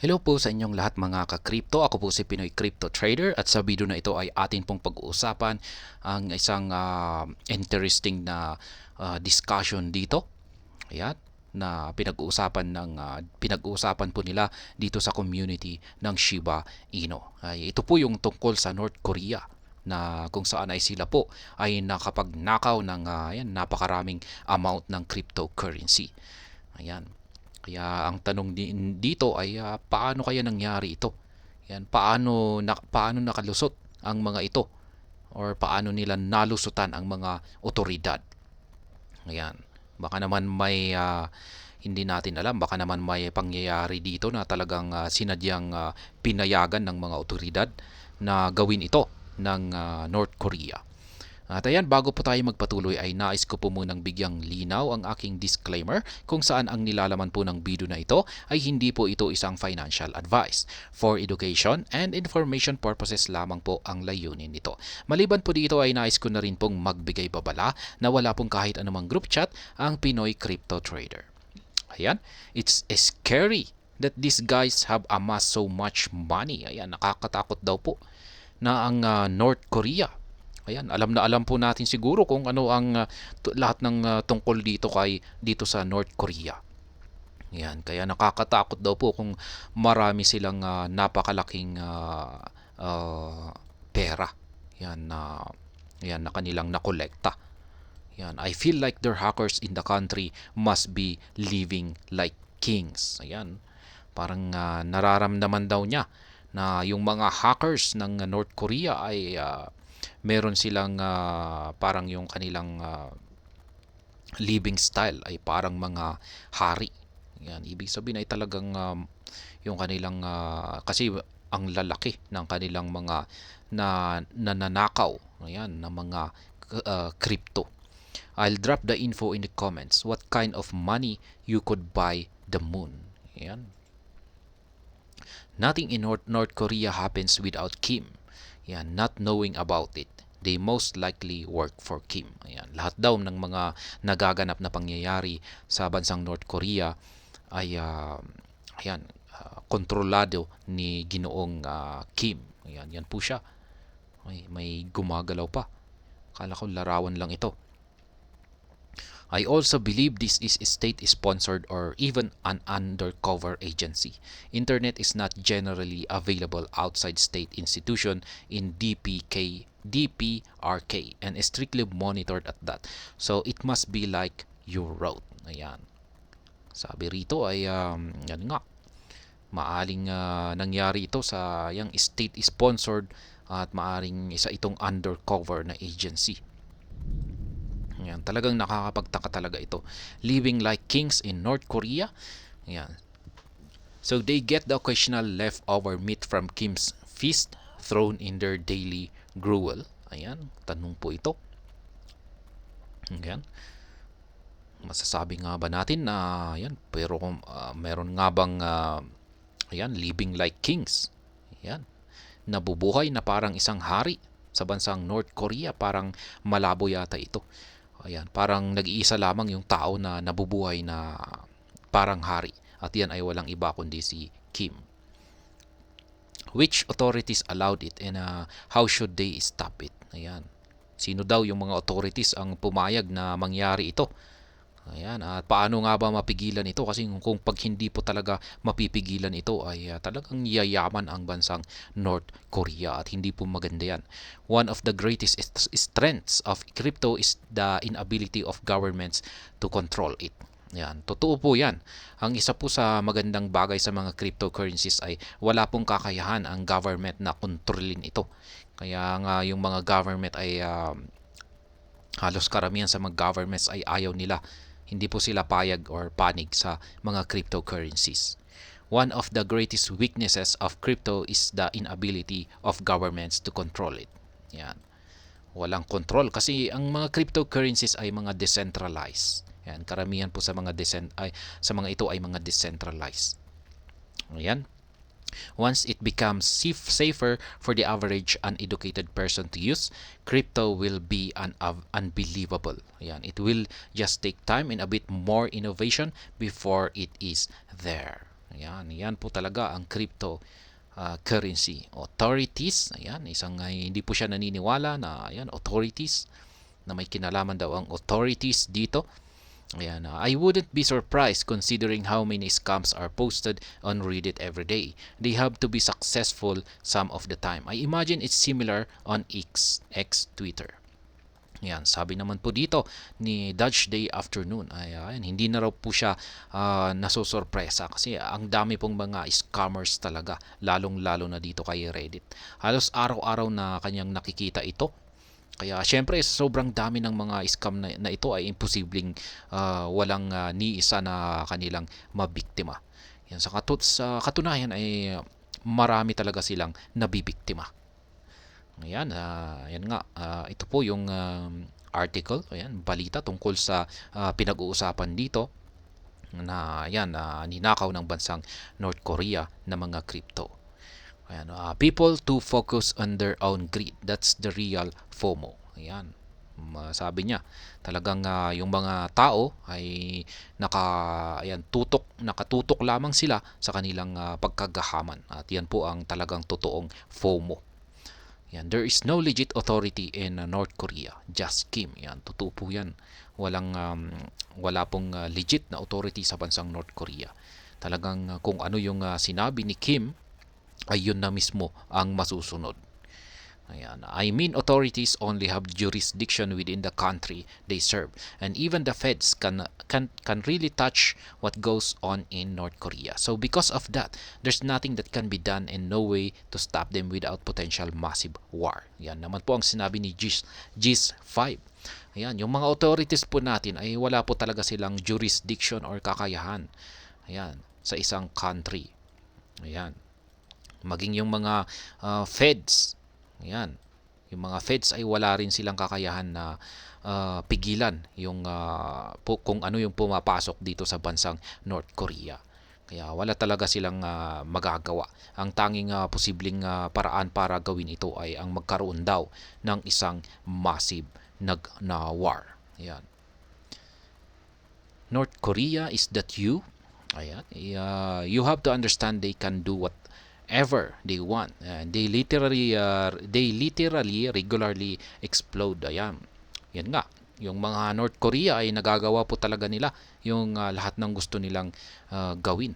Hello po sa inyong lahat mga ka-crypto. Ako po si Pinoy Crypto Trader at sa video na ito ay atin pong pag-uusapan ang isang interesting na discussion dito. Ayan, na pinag-uusapan po nila dito sa community ng Shiba Inu. Ito po yung tungkol sa North Korea na kung saan ay sila po ay nakapagnakaw ng napakaraming amount ng cryptocurrency. Ayan. Kaya ang tanong dito ay paano kaya nangyari ito? Yan, paano nakalusot ang mga ito or paano nila nalusutan ang mga otoridad? Ayan. Baka naman may hindi natin alam, baka naman may pangyayari dito na talagang sinadyang pinayagan ng mga otoridad na gawin ito ng North Korea. At ayan, bago po tayo magpatuloy ay nais ko po munang bigyang linaw ang aking disclaimer kung saan ang nilalaman po ng video na ito ay hindi po ito isang financial advice. For education and information purposes lamang po ang layunin nito. Maliban po dito ay nais ko na rin pong magbigay babala na wala pong kahit anumang group chat ang Pinoy Crypto Trader. Ayan, it's scary that these guys have amassed so much money. Ayan, nakakatakot daw po na ang North Korea. Ayan, alam na alam po natin siguro kung ano ang lahat ng tungkol dito sa North Korea. Ayan, kaya nakakatakot daw po kung marami silang napakalaking pera. Yan na kanilang nakolekta. Yan, I feel like their hackers in the country must be living like kings. Ayan, parang nararamdaman daw niya na yung mga hackers ng North Korea ay meron silang parang yung kanilang living style ay parang mga hari. Yan, ibig sabihin ay talagang yung kanilang kasi ang lalaki ng kanilang mga nananakaw, ayan, ng mga crypto. I'll drop the info in the comments. What kind of money you could buy the moon? Ayan. Nothing in North Korea happens without Kim. Yan, not knowing about it. They most likely work for Kim. Ayan, lahat daw ng mga nagaganap na pangyayari sa bansang North Korea ay kontrolado ni Ginoong Kim. Ayan, yan po siya. May gumagalaw pa. Kala ko larawan lang ito. I also believe this is state-sponsored or even an undercover agency. Internet is not generally available outside state institution in DPRK and is strictly monitored at that. So it must be like you wrote. Ayan. Sabi rito ay yan nga. Maaring nangyari ito sa yung state-sponsored at maaring isa itong undercover na agency. Yan, talagang nakakapagtaka talaga ito. Living like kings in North Korea. Yan. So they get the occasional leftover meat from Kim's feast thrown in their daily gruel. Ayan, tanong po ito. Ayan. Masasabi nga ba natin na yan, pero meron nga bang ayan, living like kings? Ayan. Nabubuhay na parang isang hari sa bansang North Korea, parang malabo yata ito. Ayan, parang nag-iisa lamang yung tao na nabubuhay na parang hari. At yan ay walang iba kundi si Kim. Which authorities allowed it and how should they stop it? Ayan. Sino daw yung mga authorities ang pumayag na mangyari ito? Ayan, at paano nga ba mapigilan ito? Kasi kung pag hindi po talaga mapipigilan ito ay talagang yayaman ang bansang North Korea at hindi po maganda yan. One of the greatest strengths of crypto is the inability of governments to control it. Yan, totoo po yan. Ang isa po sa magandang bagay sa mga cryptocurrencies ay wala pong kakayahan ang government na kontrolin ito. Kaya nga yung mga government ay halos karamihan sa mga governments ay ayaw nila. Hindi po sila payag or panig sa mga cryptocurrencies. One of the greatest weaknesses of crypto is the inability of governments to control it. Yan. Walang control kasi ang mga cryptocurrencies ay mga decentralized. Yan, karamihan po sa mga ito ay mga decentralized. Ayan. Once it becomes safer for the average uneducated person to use, crypto will be unbelievable. Ayan, it will just take time and a bit more innovation before it is there. Yan po talaga ang crypto currency. Authorities, ayan, isang hindi po siya naniniwala na ayan, authorities na may kinalaman daw ang authorities dito. Ayan, I wouldn't be surprised considering how many scams are posted on Reddit every day. They have to be successful some of the time. I imagine it's similar on X Twitter. Yan, sabi naman po dito ni Dutch Day Afternoon ay hindi na raw po siya nasusurpresa kasi ang dami pong mga scammers talaga, lalong-lalo na dito kay Reddit. Halos araw-araw na kanyang nakikita ito. Kaya syempre sobrang dami ng mga scam na ito ay imposibleng walang ni isa na kanilang mabiktima. Yan, sa katunayan ay marami talaga silang nabibiktima. Ayan, ayan nga, ito po yung article, ayan, balita tungkol sa pinag-uusapan dito na ayan, ninakaw ng bansang North Korea na mga crypto. Ayan, people to focus on their own greed. That's the real FOMO. Ayan, sabi niya, talagang yung mga tao ay nakatutok lamang sila sa kanilang pagkagahaman. At yan po ang talagang totoong FOMO. Yan, there is no legit authority in North Korea. Just Kim. Yan, totoo po yan. Wala pong legit na authority sa bansang North Korea. Talagang kung ano yung sinabi ni Kim, ay yun na mismo ang masusunod. Ayan. I mean, authorities only have jurisdiction within the country they serve, and even the feds can really touch what goes on in North Korea. So because of that, there's nothing that can be done and no way to stop them without potential massive war. Yan naman po ang sinabi ni GIS5. Ayan, yung mga authorities po natin ay wala po talaga silang jurisdiction or kakayahan. Ayan, sa isang country. Ayan. Maging yung mga feds, ayan, yung mga feds ay wala rin silang kakayahan na pigilan yung kung ano yung pumapasok dito sa bansang North Korea. Kaya wala talaga silang magagawa. Ang tanging posibleng paraan para gawin ito ay ang magkaroon daw ng isang massive na war. Ayan. North Korea, is that you? Ayan. You have to understand they can do whatever they want. They literally regularly explode. Ayan. Yan nga. Yung mga North Korea ay nagagawa po talaga nila yung lahat ng gusto nilang gawin.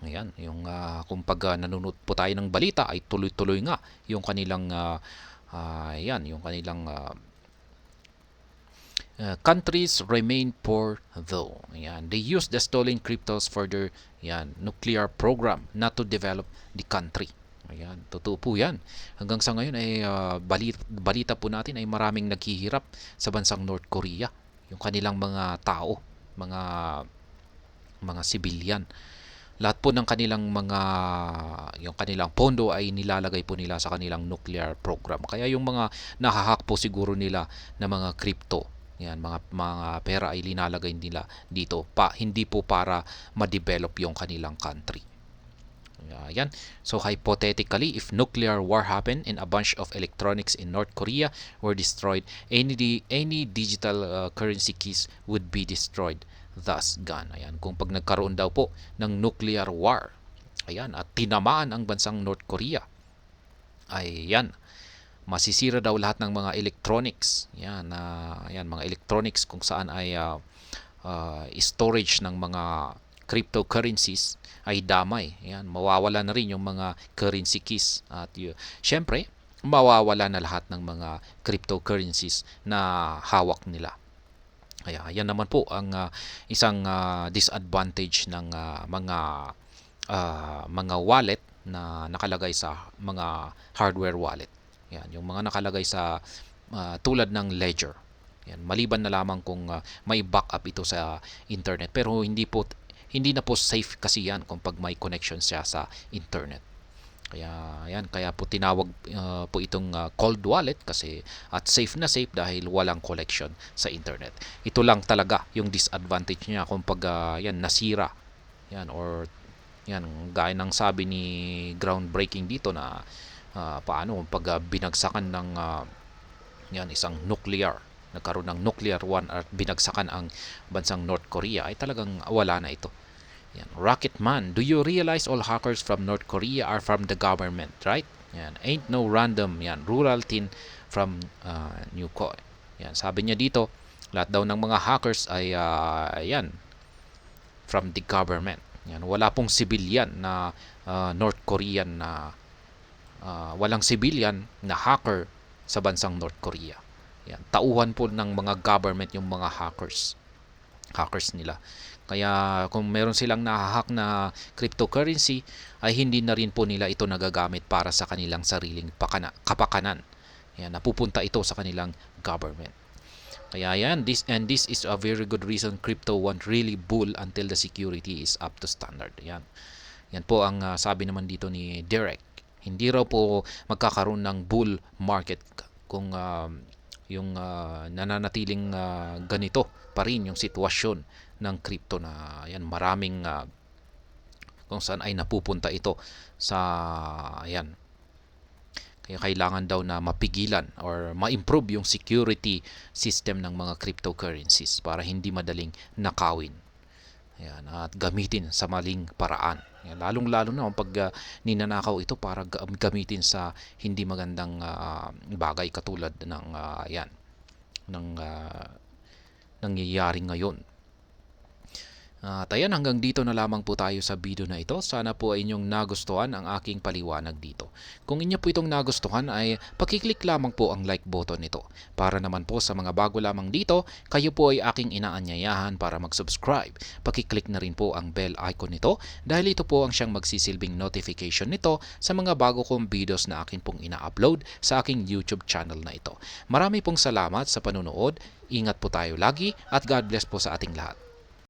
Ayan, yung kung pag nanonood po tayo ng balita ay tuloy-tuloy nga yung kanilang yung kanilang countries remain poor though. Ayan, they use the stolen cryptos for their nuclear program not to develop the country. Ayan, totoo po yan. Hanggang sa ngayon ay balita po natin ay maraming naghihirap sa bansang North Korea. Yung kanilang mga tao, mga civilian. Lahat po ng kanilang yung kanilang pondo ay nilalagay po nila sa kanilang nuclear program. Kaya yung mga nahahak po siguro nila na mga crypto, yan, mga pera ay linalagay nila dito hindi po para ma-develop yung kanilang country. Yan. So hypothetically, if nuclear war happened and a bunch of electronics in North Korea were destroyed, any digital currency keys would be destroyed, thus gone. Ayan, kung pag nagkaroon daw po ng nuclear war, ayan, at tinamaan ang bansang North Korea, ay yan, masisira daw lahat ng mga electronics. Yan, mga electronics kung saan ay storage ng mga cryptocurrencies ay damay. Yan, mawawala na rin yung mga currency keys. At syempre, mawawala na lahat ng mga cryptocurrencies na hawak nila. Kaya yan naman po ang isang disadvantage ng mga wallet na nakalagay sa mga hardware wallet. Yan, yung mga nakalagay sa tulad ng Ledger. Yan, maliban na lamang kung may backup ito sa internet, pero hindi na po safe kasi yan kung pag may connection siya sa internet. Kaya po tinawag po itong cold wallet kasi at safe na safe dahil walang connection sa internet. Ito lang talaga yung disadvantage niya kung pag nasira. Or gaya ng sabi ni groundbreaking dito na paano pag binagsakan ng isang nagkaroon ng nuclear one at binagsakan ang bansang North Korea ay talagang wala na ito. Yan, Rocket Man, do you realize all hackers from North Korea are from the government, right? Yan, ain't no random, yan, rural teen from New Korea. Yan, sabi niya dito, lahat daw ng mga hackers ay yan, from the government. Yan, wala pong civilian na North Korean na walang civilian na hacker sa bansang North Korea. Yan, tauhan po ng mga government yung mga hackers nila. Kaya kung meron silang nahahack na cryptocurrency, ay hindi na rin po nila ito nagagamit para sa kanilang sariling kapakanan. Yan, napupunta ito sa kanilang government. Kaya yan, this is a very good reason crypto won't really bull until the security is up to standard. Yan. Yan po ang sabi naman dito ni Derek. Hindi raw po magkakaroon ng bull market kung yung nananatiling ganito pa rin yung sitwasyon ng crypto na yan, maraming kung saan ay napupunta ito sa yan. Kaya kailangan daw na mapigilan or ma-improve yung security system ng mga cryptocurrencies para hindi madaling nakawin. Ayan, at gamitin sa maling paraan. Ayan, lalong-lalo na pag ninanakaw ito para gamitin sa hindi magandang bagay katulad ng yan ng nangyayari ngayon. At ayan, hanggang dito na lamang po tayo sa video na ito. Sana po ay inyong nagustuhan ang aking paliwanag dito. Kung inyo po itong nagustuhan ay pakiclick lamang po ang like button nito. Para naman po sa mga bago lamang dito, kayo po ay aking inaanyayahan para mag-subscribe. Pakiclick na rin po ang bell icon nito dahil ito po ang siyang magsisilbing notification nito sa mga bago kong videos na akin pong ina-upload sa aking YouTube channel na ito. Marami pong salamat sa panunood. Ingat po tayo lagi at God bless po sa ating lahat.